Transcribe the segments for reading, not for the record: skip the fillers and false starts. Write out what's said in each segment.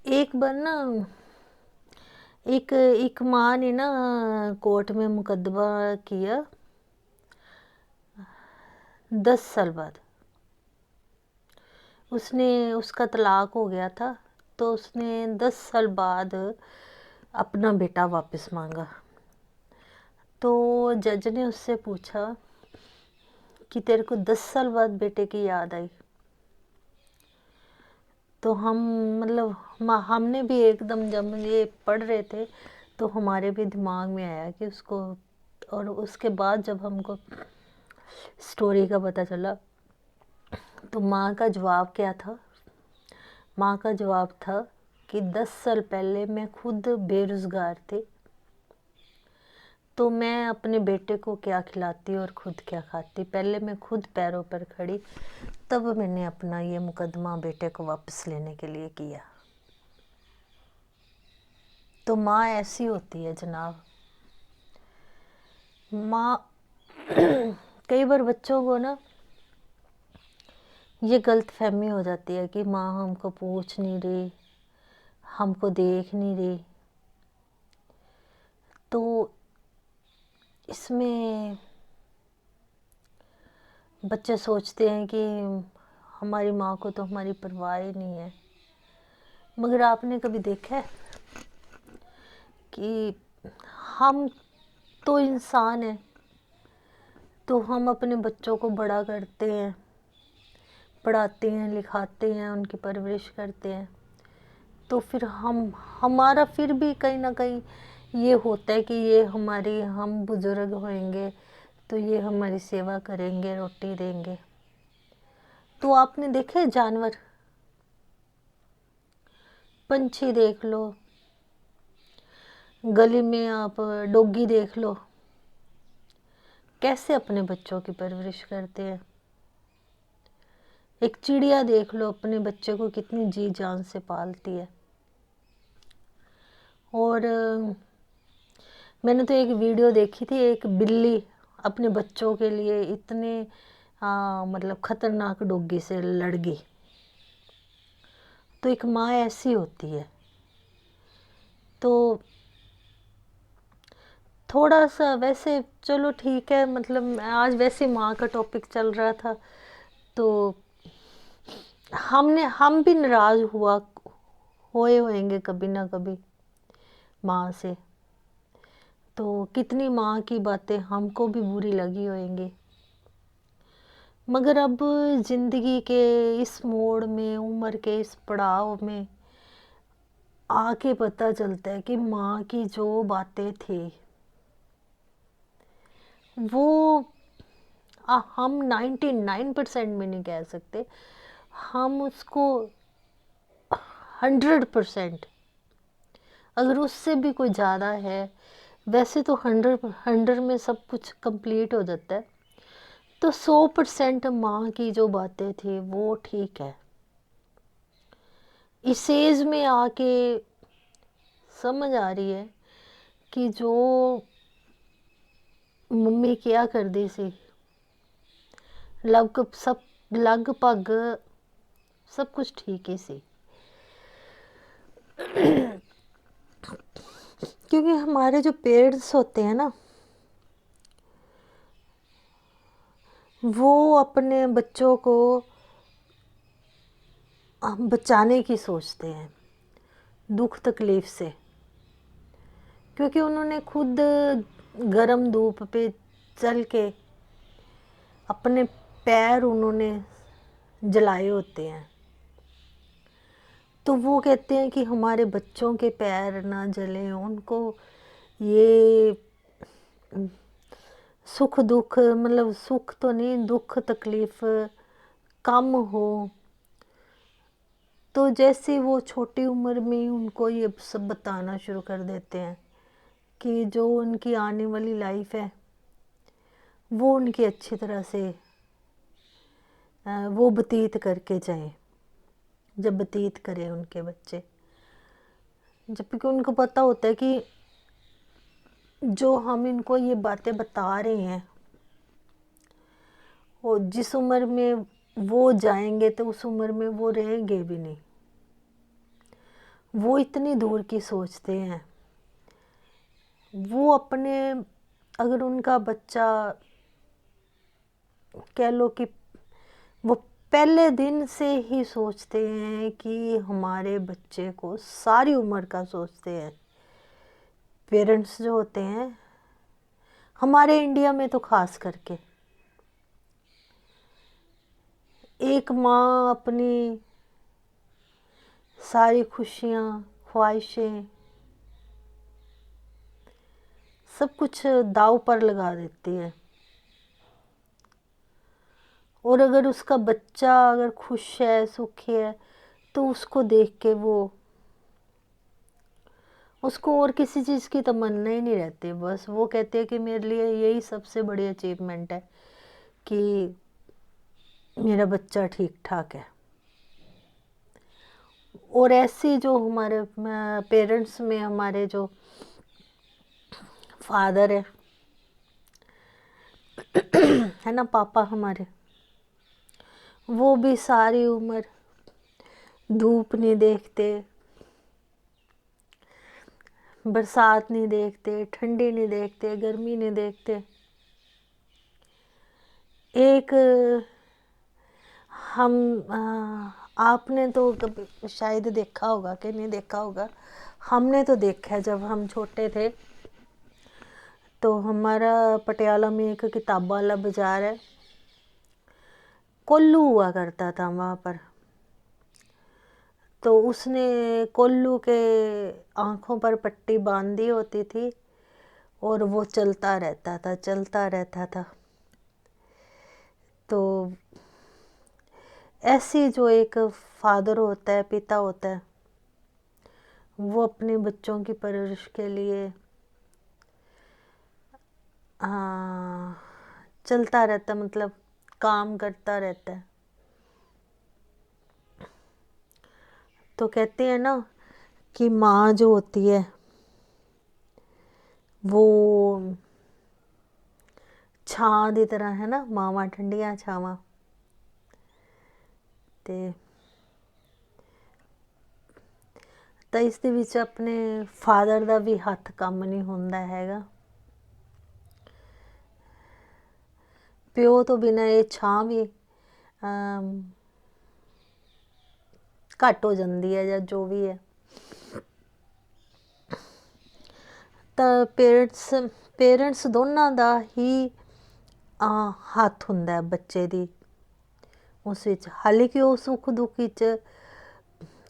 एक बार ना एक एक माँ ने ना कोर्ट में मुकदमा किया 10 साल बाद। उसका तलाक हो गया था, तो उसने 10 साल बाद अपना बेटा वापस मांगा। तो जज ने उससे पूछा कि तेरे को 10 साल बाद बेटे की याद आई। तो हमने भी एकदम जब ये पढ़ रहे थे तो हमारे भी दिमाग में आया कि उसको। और उसके बाद जब हमको स्टोरी का पता चला तो माँ का जवाब क्या था। माँ का जवाब था कि 10 साल पहले मैं खुद बेरोज़गार थी, तो मैं अपने बेटे को क्या खिलाती और खुद क्या खाती। पहले मैं खुद पैरों पर खड़ी, तब मैंने अपना ये मुकदमा बेटे को वापस लेने के लिए किया। तो माँ ऐसी होती है जनाब। माँ कई बार बच्चों को ना ये गलत फहमी हो जाती है कि माँ हमको पूछ नहीं रही, हमको देख नहीं रही। तो इसमें बच्चे सोचते हैं कि हमारी माँ को तो हमारी परवाह ही नहीं है। मगर आपने कभी देखा है कि हम तो इंसान हैं, तो हम अपने बच्चों को बड़ा करते हैं, पढ़ाते हैं, लिखाते हैं, उनकी परवरिश करते हैं। तो फिर हमारा फिर भी कहीं ना कहीं ये होता है कि ये हम बुजुर्ग होंगे तो ये हमारी सेवा करेंगे, रोटी देंगे। तो आपने देखे जानवर, पंछी देख लो, गली में आप डॉगी देख लो, कैसे अपने बच्चों की परवरिश करते हैं। एक चिड़िया देख लो, अपने बच्चे को कितनी जी जान से पालती है। और मैंने तो एक वीडियो देखी थी, एक बिल्ली अपने बच्चों के लिए इतने खतरनाक डॉगी से लड़ गई। तो एक माँ ऐसी होती है। तो थोड़ा सा वैसे चलो ठीक है, आज वैसे माँ का टॉपिक चल रहा था, तो हम भी नाराज़ होए होंगे कभी ना कभी माँ से। तो कितनी माँ की बातें हमको भी बुरी लगी होंगी। मगर अब ज़िंदगी के इस मोड़ में, उम्र के इस पड़ाव में आके पता चलता है कि माँ की जो बातें थी वो हम 99% में नहीं कह सकते, हम उसको 100%, अगर उससे भी कोई ज़्यादा है। वैसे तो 100 में सब कुछ कंप्लीट हो जाता है, तो 100% माँ की जो बातें थी वो ठीक है। इस एज में आके समझ आ रही है कि जो मम्मी क्या कर दी सी, लगभग सब कुछ ठीक ही सी। क्योंकि हमारे जो पेरेंट्स होते हैं ना, वो अपने बच्चों को बचाने की सोचते हैं दुख तकलीफ से। क्योंकि उन्होंने खुद गर्म धूप पे चल के अपने पैर उन्होंने जलाए होते हैं। तो वो कहते हैं कि हमारे बच्चों के पैर ना जलें, उनको ये सुख दुख, सुख तो नहीं, दुख तकलीफ कम हो। तो जैसे वो छोटी उम्र में उनको ये सब बताना शुरू कर देते हैं कि जो उनकी आने वाली लाइफ है वो उनकी अच्छी तरह से वो व्यतीत करके जाएं, जब व्यतीत करें उनके बच्चे। जबकि उनको पता होता है कि जो हम इनको ये बातें बता रहे हैं और जिस उम्र में वो जाएंगे तो उस उम्र में वो रहेंगे भी नहीं। वो इतनी दूर की सोचते हैं। वो अपने, अगर उनका बच्चा, कह लो कि वो पहले दिन से ही सोचते हैं कि हमारे बच्चे को, सारी उम्र का सोचते हैं। पेरेंट्स जो होते हैं हमारे इंडिया में तो खास करके, एक माँ अपनी सारी खुशियाँ, ख्वाहिशें, सब कुछ दांव पर लगा देती है। और अगर उसका बच्चा अगर खुश है, सुखी है, तो उसको देख के उसको और किसी चीज़ की तमन्ना ही नहीं रहती। बस वो कहते हैं कि मेरे लिए यही सबसे बड़ी अचीवमेंट है कि मेरा बच्चा ठीक ठाक है। और ऐसी जो हमारे पेरेंट्स में हमारे जो फादर है ना, पापा हमारे, वो भी सारी उम्र धूप नहीं देखते, बरसात नहीं देखते, ठंडी नहीं देखते, गर्मी नहीं देखते। एक हम आपने तो कभी शायद देखा होगा कि नहीं देखा होगा, हमने तो देखा है। जब हम छोटे थे तो हमारा पटियाला में एक किताब वाला बाज़ार है, कोल्लू हुआ करता था वहाँ पर। तो उसने कोल्लू के आँखों पर पट्टी बांधी होती थी और वो चलता रहता था, चलता रहता था। तो ऐसी जो एक फादर होता है, पिता होता है, वो अपने बच्चों की परवरिश के लिए चलता रहता, मतलब काम करता रहता है। तो कहते हैं ना कि माँ जो होती है वो छां दी तरह है ना, मावां ठंडियां छावां। ਤੇ ਤਾਂ ਇਸ ਦੇ ਵਿੱਚ ਆਪਣੇ ਫਾਦਰ ਦਾ ਵੀ ਹੱਥ ਕੰਮ ਨਹੀਂ ਹੁੰਦਾ ਹੈਗਾ। ਪਿਓ ਤੋਂ ਬਿਨਾਂ ਇਹ ਛਾਂ ਵੀ ਘੱਟ ਹੋ ਜਾਂਦੀ ਹੈ ਜਾਂ ਜੋ ਵੀ ਹੈ। ਤਾਂ ਪੇਰੈਂਟਸ ਦੋਨਾਂ ਦਾ ਹੀ ਹੱਥ ਹੁੰਦਾ ਬੱਚੇ ਦੀ ਉਸ ਵਿੱਚ। ਹਾਲਾਂਕਿ ਉਹ ਸੁੱਖ ਦੁੱਖ ਵਿੱਚ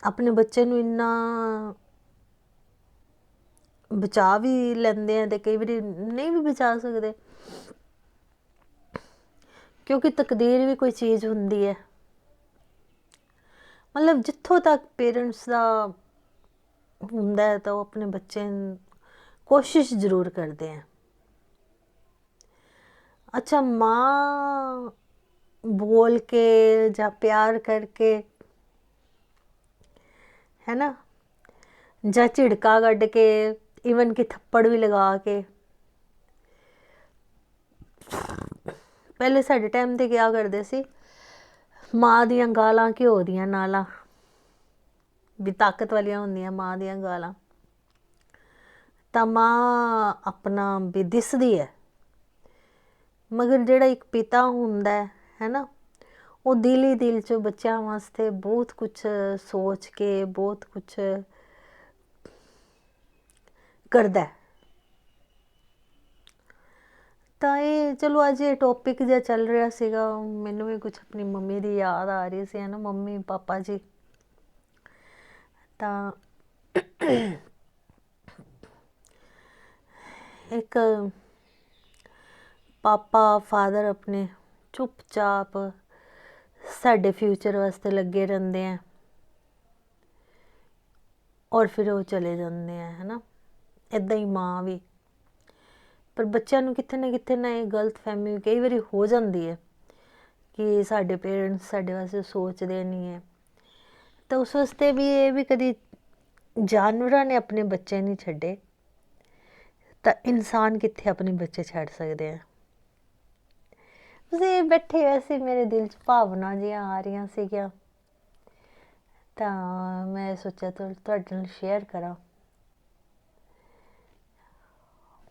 ਆਪਣੇ ਬੱਚੇ ਨੂੰ ਇੰਨਾ ਬਚਾ ਵੀ ਲੈਂਦੇ ਆ ਤੇ ਕਈ ਵਾਰੀ ਨਹੀਂ ਵੀ ਬਚਾ ਸਕਦੇ, ਕਿਉਂਕਿ ਤਕਦੀਰ ਵੀ ਕੋਈ ਚੀਜ਼ ਹੁੰਦੀ ਹੈ। ਮਤਲਬ ਜਿੱਥੋਂ ਤੱਕ ਪੇਰੈਂਟਸ ਦਾ ਹੁੰਦਾ ਹੈ ਤਾਂ ਉਹ ਆਪਣੇ ਬੱਚੇ ਨੂੰ ਕੋਸ਼ਿਸ਼ ਜ਼ਰੂਰ ਕਰਦੇ हैं। अच्छा, माँ बोल के या प्यार करके, है ना, ਜਾਂ ਝਿੜਕਾ ਕੱਢ ਕੇ, ਈਵਨ ਕਿ ਥੱਪੜ ਵੀ ਲਗਾ ਕੇ। ਪਹਿਲੇ ਸਾਡੇ ਟਾਈਮ ਤੇ ਕਿਆ ਕਰਦੇ ਸੀ, ਮਾਂ ਦੀਆਂ ਗਾਲਾਂ ਘਿਓ ਦੀਆਂ ਨਾਲਾਂ ਵੀ ਤਾਕਤ ਵਾਲੀਆਂ ਹੁੰਦੀਆਂ ਮਾਂ ਦੀਆਂ ਗਾਲਾਂ। ਤਾਂ ਮਾਂ ਆਪਣਾ ਵੀ ਦਿਸਦੀ ਹੈ, ਮਗਰ ਜਿਹੜਾ ਇੱਕ ਪਿਤਾ ਹੁੰਦਾ ਹੈ ਨਾ, ਉਹ ਦਿਲ ਹੀ ਦਿਲ 'ਚ ਬੱਚਿਆਂ ਵਾਸਤੇ ਬਹੁਤ ਕੁਛ ਸੋਚ ਕੇ ਬਹੁਤ ਕੁਛ ਕਰਦਾ। ਤਾਂ ਇਹ ਚਲੋ ਅੱਜ ਇਹ ਟੌਪਿਕ ਜਿਹਾ ਚੱਲ ਰਿਹਾ ਸੀਗਾ, ਮੈਨੂੰ ਵੀ ਕੁਛ ਆਪਣੀ ਮੰਮੀ ਦੀ ਯਾਦ ਆ ਰਹੀ ਸੀ, ਹੈ ਨਾ, ਮੰਮੀ ਪਾਪਾ ਜੀ। ਤਾਂ ਇੱਕ ਪਾਪਾ ਫਾਦਰ ਆਪਣੇ ਚੁੱਪਚਾਪ ਸਾਡੇ ਫਿਊਚਰ ਵਾਸਤੇ ਲੱਗੇ ਰਹਿੰਦੇ ਆ ਔਰ ਫਿਰ ਉਹ ਚਲੇ ਜਾਂਦੇ ਆ, ਹੈ ਨਾ। ਇੱਦਾਂ ਹੀ ਮਾਂ ਵੀ। ਪਰ ਬੱਚਿਆਂ ਨੂੰ ਕਿਤੇ ਨਾ ਇਹ ਗਲਤ ਫਹਿਮੀ ਕਈ ਵਾਰੀ ਹੋ ਜਾਂਦੀ ਹੈ ਕਿ ਸਾਡੇ ਪੇਰੈਂਟਸ ਸਾਡੇ ਵਾਸਤੇ ਸੋਚਦੇ ਨਹੀਂ ਹੈ। ਤਾਂ ਉਸ ਵਾਸਤੇ ਵੀ ਇਹ ਵੀ ਕਦੀ ਜਾਨਵਰਾਂ ਨੇ ਆਪਣੇ ਬੱਚੇ ਨਹੀਂ ਛੱਡੇ ਤਾਂ ਇਨਸਾਨ ਕਿੱਥੇ ਆਪਣੇ ਬੱਚੇ ਛੱਡ ਸਕਦੇ ਆ। ਤੁਸੀਂ ਬੈਠੇ ਵੈਸੇ ਮੇਰੇ ਦਿਲ 'ਚ ਭਾਵਨਾ ਜਿਹੀਆਂ ਆ ਰਹੀਆਂ ਸੀਗੀਆਂ ਤਾਂ ਮੈਂ ਸੋਚਿਆ ਤੁਹਾਡੇ ਨਾਲ ਸ਼ੇਅਰ ਕਰਾਂ।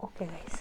Okay guys.